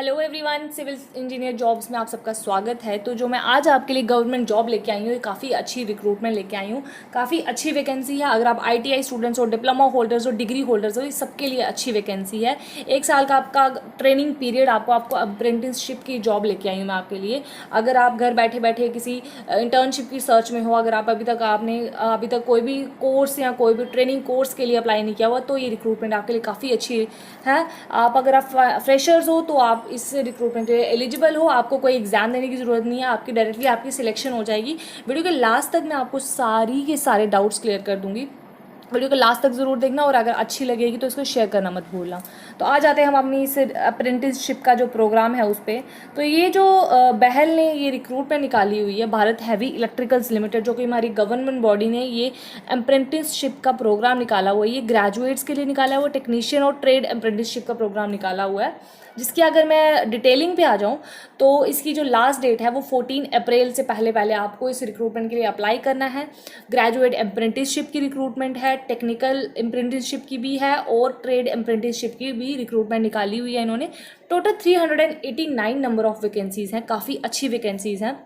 Hello everyone, civil engineer jobs में आप सबका स्वागत है। तो जो मैं आज आपके लिए गवर्नमेंट जॉब लेके आई हूँ, ये काफ़ी अच्छी रिक्रूटमेंट लेके आई हूँ। काफ़ी अच्छी वैकेंसी है। अगर आप आईटीआई स्टूडेंट्स हो, डिप्लोमा होल्डर्स हो, डिग्री होल्डर्स हो, ये सबके लिए अच्छी वैकेंसी है। 1 साल का आपका ट्रेनिंग पीरियड, आपको अप्रेंटिसशिप की जॉब लेके आई हूँ मैं आपके लिए। अगर आप घर बैठे बैठे किसी इंटर्नशिप की सर्च में हो, अगर आप अभी तक कोई भी कोर्स या कोई भी ट्रेनिंग कोर्स के लिए अप्लाई नहीं किया हुआ, तो ये रिक्रूटमेंट आपके लिए काफ़ी अच्छी है। अगर आप फ्रेशर्स हो तो आप इस रिक्रूटमेंट के एलिजिबल हो। आपको कोई एग्जाम देने की ज़रूरत नहीं है, आपकी डायरेक्टली आपकी सिलेक्शन हो जाएगी। वीडियो के लास्ट तक मैं आपको सारी के सारे डाउट्स क्लियर कर दूंगी। वीडियो को लास्ट तक ज़रूर देखना और अगर अच्छी लगेगी तो इसको शेयर करना मत भूलना। तो आ जाते हैं हम अपनी इस अप्रेंटिसशिप का जो प्रोग्राम है उस पर। तो ये जो बहल ने ये रिक्रूटमेंट निकाली हुई है, भारत हैवी इलेक्ट्रिकल्स लिमिटेड, जो कि हमारी गवर्नमेंट बॉडी ने ये अप्रेंटिसशिप का प्रोग्राम निकाला हुआ है। ये ग्रेजुएट्स के लिए निकाला हुआ, टेक्नीशियन और ट्रेड अप्रेंटिसशिप का प्रोग्राम निकाला हुआ है। जिसकी अगर मैं डिटेलिंग पे आ जाऊँ तो इसकी जो लास्ट डेट है वो 14 अप्रैल से पहले पहले आपको इस रिक्रूटमेंट के लिए अप्लाई करना है। ग्रेजुएट अप्रेंटिसशिप की रिक्रूटमेंट है, टेक्निकल अप्रेंटिसशिप की भी है और ट्रेड अप्रेंटिसशिप की भी रिक्रूटमेंट निकाली हुई है इन्होंने। टोटल 389 नंबर ऑफ वैकेंसीज़ हैं, काफ़ी अच्छी वैकेंसीज़ हैं।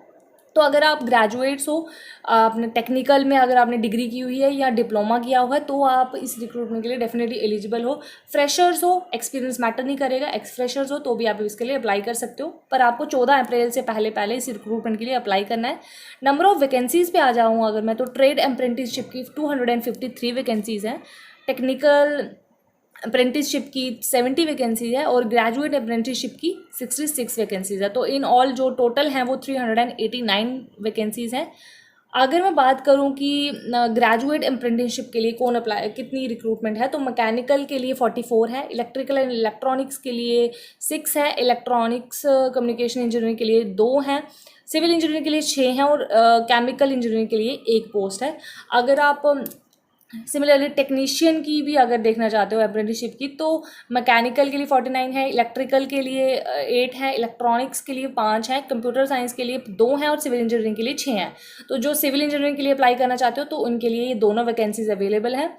तो अगर आप ग्रेजुएट्स हो, आपने टेक्निकल में अगर आपने डिग्री की हुई है या डिप्लोमा किया हुआ है, तो आप इस रिक्रूटमेंट के लिए डेफिनेटली एलिजिबल हो। फ्रेशर्स हो, एक्सपीरियंस मैटर नहीं करेगा। एक्स फ्रेशर्स हो तो भी आप इसके लिए अप्लाई कर सकते हो, पर आपको 14 अप्रैल से पहले पहले इस रिक्रूटमेंट के लिए अप्लाई करना है। नंबर ऑफ वैकेंसीज़ पे आ जाऊँ अगर मैं, तो ट्रेड अप्रेंटिसशिप की 253 वैकेंसीज़ हैं, टेक्निकल अप्रेंटिसशिप की 70 वैकेंसीज है और ग्रेजुएट अप्रेंटिसशिप की 66 वैकेंसीज है। तो इन ऑल जो टोटल हैं वो 389 वैकेंसीज हैं। अगर मैं बात करूं कि ग्रेजुएट अप्रेंटिसशिप के लिए कौन अप्लाई, कितनी रिक्रूटमेंट है, तो मैकेनिकल के लिए 44 है, इलेक्ट्रिकल एंड इलेक्ट्रॉनिक्स के लिए 6 है, इलेक्ट्रॉनिक्स कम्युनिकेशन इंजीनियरिंग के लिए 2 हैं, सिविल इंजीनियरिंग के लिए 6 हैं और केमिकल इंजीनियरिंग के लिए 1 पोस्ट है। अगर आप सिमिलरली टेक्नीशियन की भी अगर देखना चाहते हो अप्रेंटिसशिप की, तो मैकेनिकल के लिए 49 है, इलेक्ट्रिकल के लिए 8 है, इलेक्ट्रॉनिक्स के लिए 5 है, कंप्यूटर साइंस के लिए 2 हैं और सिविल इंजीनियरिंग के लिए 6 हैं। तो जो सिविल इंजीनियरिंग के लिए अप्लाई करना चाहते हो तो उनके लिए ये दोनों वैकेंसीज अवेलेबल हैं।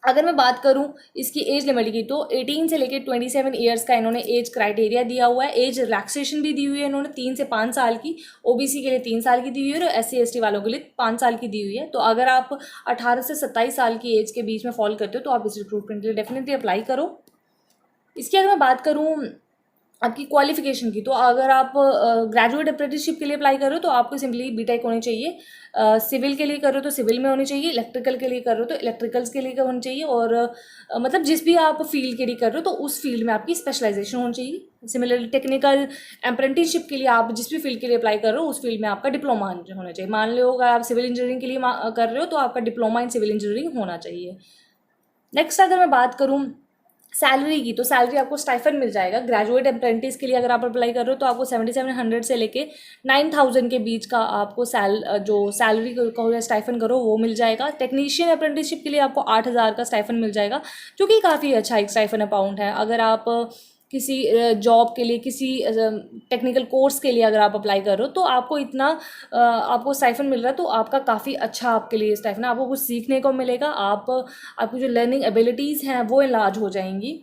अगर मैं बात करूं इसकी एज लिमिट की, तो 18 से लेकर 27 ईयर्स का इन्होंने एज क्राइटेरिया दिया हुआ है। एज रिलैक्सेशन भी दी हुई है इन्होंने 3 से 5 साल की, ओबीसी के लिए 3 साल की दी हुई है और एससी एसटी वालों के लिए 5 साल की दी हुई है। तो अगर आप 18 से 27 साल की एज के बीच में फॉल करते हो तो आप इस रिक्रूटमेंट के लिए डेफिनेटली अप्लाई करो। इसकी अगर मैं बात करूँ आपकी क्वालिफिकेशन की, तो अगर आप ग्रेजुएट अप्रेंटिसशिप के लिए अप्लाई कर रहे हो तो आपको सिंपली बीटेक होनी चाहिए। सिविल के लिए कर रहे हो तो सिविल में होनी चाहिए, इलेक्ट्रिकल के लिए कर रहे हो तो इलेक्ट्रिकल्स के लिए होनी चाहिए और मतलब जिस भी आप फील्ड के लिए कर रहे हो तो उस फील्ड में आपकी स्पेशलाइजेशन होनी चाहिए। सिमिलरली टेक्निकल अप्रेंटिसशिप के लिए आप जिस भी फील्ड के लिए अप्लाई कर रहे हो उस फील्ड में आपका डिप्लोमा होना चाहिए। मान लो अगर आप सिविल इंजीनियरिंग के लिए कर रहे हो तो आपका डिप्लोमा इन सिविल इंजीनियरिंग होना चाहिए। नेक्स्ट अगर मैं बात करूँ सैलरी की, तो सैलरी आपको स्टाइफन मिल जाएगा। ग्रेजुएट अप्रेंटिस के लिए अगर आप अप्लाई कर रहे हो तो आपको 7700 से लेके 9000 के बीच का आपको जो सैलरी को स्टाइफन करो वो मिल जाएगा। टेक्नीशियन अप्रेंटिसशिप के लिए आपको 8000 का स्टाइफन मिल जाएगा, जो कि काफ़ी अच्छा एक स्टाइफन अमाउंट है। अगर आप किसी जॉब के लिए, किसी टेक्निकल कोर्स के लिए अगर आप अप्लाई कर रहे हो तो आपको इतना आपको स्टाइफन मिल रहा है, तो आपका काफ़ी अच्छा आपके लिए स्टाइफन है। आपको कुछ सीखने को मिलेगा, आपकी जो लर्निंग एबिलिटीज़ हैं वो इनलार्ज हो जाएंगी।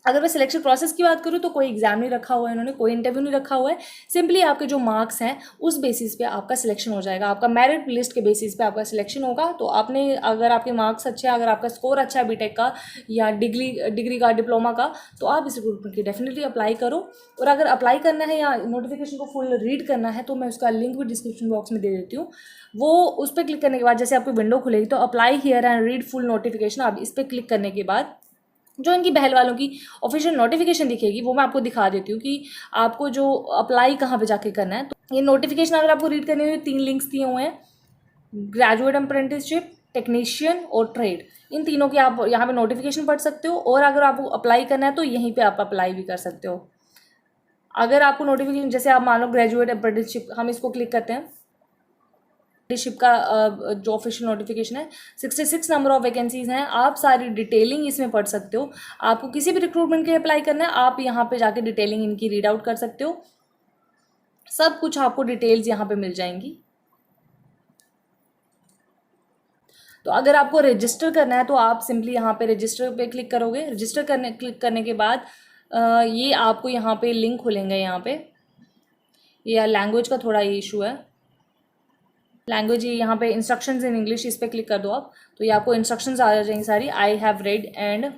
अगर मैं सिलेक्शन प्रोसेस की बात करूँ तो कोई एग्जाम नहीं रखा हुआ है इन्होंने, कोई इंटरव्यू नहीं रखा हुआ है। सिंपली आपके जो मार्क्स हैं उस बेसिस पे आपका सिलेक्शन हो जाएगा, आपका मेरिट लिस्ट के बेसिस पे आपका सिलेक्शन होगा। तो आपने अगर आपके मार्क्स अच्छे हैं, अगर आपका स्कोर अच्छा है बीटेक का या डिग्री का, डिप्लोमा का, तो आप इस रिक्रूटमेंट की डेफिनेटली अप्लाई करो। और अगर अप्लाई करना है या नोटिफिकेशन को फुल रीड करना है तो मैं उसका लिंक भी डिस्क्रिप्शन बॉक्स में दे देती हूँ। वो उस पर क्लिक करने के बाद जैसे आपको विंडो खुलेगी तो apply here and read full notification, आप इस पर क्लिक करने के बाद जो इनकी बहल वालों की ऑफिशियल नोटिफिकेशन दिखेगी वो मैं आपको दिखा देती हूँ कि आपको जो अप्लाई कहाँ पे जाके करना है। तो ये नोटिफिकेशन अगर आपको रीड करनी हो, 3 लिंक्स दिए हुए हैं, ग्रेजुएट अप्रेंटिसशिप, टेक्नीशियन और ट्रेड। इन तीनों की आप यहाँ पे नोटिफिकेशन पढ़ सकते हो और अगर आपको अप्लाई करना है तो यहीं पे आप अप्लाई भी कर सकते हो। अगर आपको नोटिफिकेशन, जैसे आप मान लो ग्रेजुएट अप्रेंटिसशिप, हम इसको क्लिक करते हैं, शिप का जो ऑफिशियल नोटिफिकेशन है, 66 नंबर ऑफ वैकेंसीज हैं। आप सारी डिटेलिंग इसमें पढ़ सकते हो। आपको किसी भी रिक्रूटमेंट के लिए अप्लाई करना है, आप यहाँ पे जाके डिटेलिंग इनकी रीड आउट कर सकते हो। सब कुछ आपको डिटेल्स यहाँ पे मिल जाएंगी। तो अगर आपको रजिस्टर करना है तो आप सिंपली यहाँ पे रजिस्टर पे क्लिक करोगे। क्लिक करने के बाद ये आपको यहाँ पे लिंक खुलेंगे, यहाँ पे ये लैंग्वेज का थोड़ा इशू है। लैंग्वेज, ये यहाँ पे इंस्ट्रक्शंस इन इंग्लिश, इस पर क्लिक कर दो आप, तो ये आपको इंस्ट्रक्शंस आ जाएंगी सारी। I have read and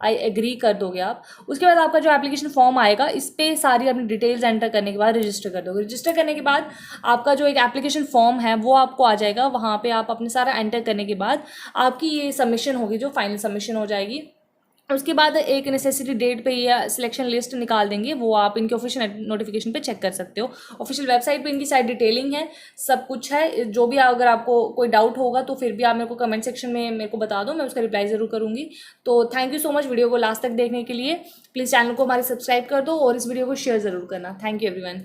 I agree कर दोगे आप। उसके बाद आपका जो एप्लीकेशन फॉर्म आएगा, इस पर सारी अपनी डिटेल्स एंटर करने के बाद रजिस्टर कर दोगे। रजिस्टर करने के बाद आपका जो एक एप्लीकेशन फॉर्म है वो आपको आ जाएगा। वहाँ पे आप अपने सारा एंटर करने के बाद आपकी ये सबमिशन होगी, जो फाइनल सबमिशन हो जाएगी। उसके बाद एक नेसेसिटी डेट पे या सिलेक्शन लिस्ट निकाल देंगे, वो आप इनके ऑफिशियल नोटिफिकेशन पे चेक कर सकते हो। ऑफिशियल वेबसाइट पे इनकी सारी डिटेलिंग है, सब कुछ है। जो भी अगर आपको कोई डाउट होगा तो फिर भी आप मेरे को कमेंट सेक्शन में मेरे को बता दो, मैं उसका रिप्लाई ज़रूर करूँगी। तो thank you so much video को लास्ट तक देखने के लिए। प्लीज़ चैनल को हमारे सब्सक्राइब कर दो और इस वीडियो को शेयर ज़रूर करना। Thank you everyone.